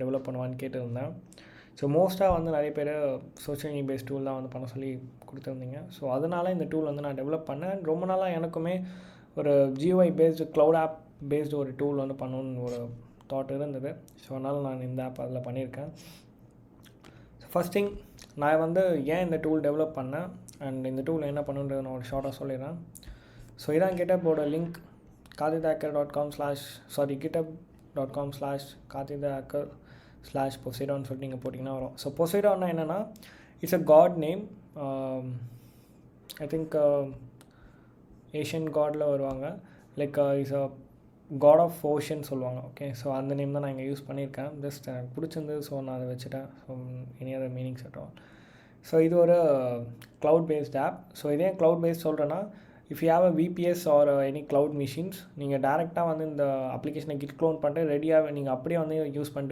Develop பண்ணுவான்னு கேட்டிருந்தேன். So மோஸ்ட்டாக வந்து நிறைய பேர் சோஷியல் மீடியா பேஸ்ட் டூல் தான் வந்து பண்ண சொல்லி கொடுத்துருந்தீங்க. ஸோ அதனால் இந்த டூல் வந்து நான் டெவலப் பண்ணேன். ரொம்ப நாளாக எனக்குமே ஒரு GUI based cloud app based ஒரு டூல் வந்து பண்ணணுன்னு ஒரு தாட் இருந்தது. ஸோ அதனால் நான் இந்த ஆப் அதில் பண்ணியிருக்கேன். ஸோ ஃபஸ்ட் திங், நான் வந்து ஏன் இந்த டூல் டெவலப் பண்ணேன் அண்ட் இந்த டூல் என்ன பண்ணுன்றதை நான் ஒரு ஷார்ட்டாக சொல்லிடுறேன். ஸோ இதான் GitHub-ஓட லிங்க், github.com/karthikhacker/Poseidon சொல்லிட்டு நீங்கள் போட்டிங்கன்னா வரும். ஸோ பொசைடான்னா என்னென்னா, it's a god name. I think Asian காடில் வருவாங்க. Like is a god of ocean சொல்லுவாங்க. ஓகே, ஸோ அந்த நேம் தான் நான் இங்கே யூஸ் பண்ணியிருக்கேன். ஜஸ்ட் எனக்கு பிடிச்சிருந்தது, ஸோ நான் அதை வச்சுட்டேன். ஸோ எனி அதர் மீனிங்ஸ் அட்டும். ஸோ இது ஒரு க்ளவுட் பேஸ்ட் ஆப். ஸோ இதே க்ளவுட் பேஸ்ட் சொல்கிறேன்னா, if you have a VPS or any cloud machines, நீங்கள் டேரெக்டாக வந்து இந்த அப்ளிகேஷனை கிட் க்ளோன் பண்ணிட்டு ரெடியாக நீங்கள் அப்படியே வந்து யூஸ் பண்ணிட்டு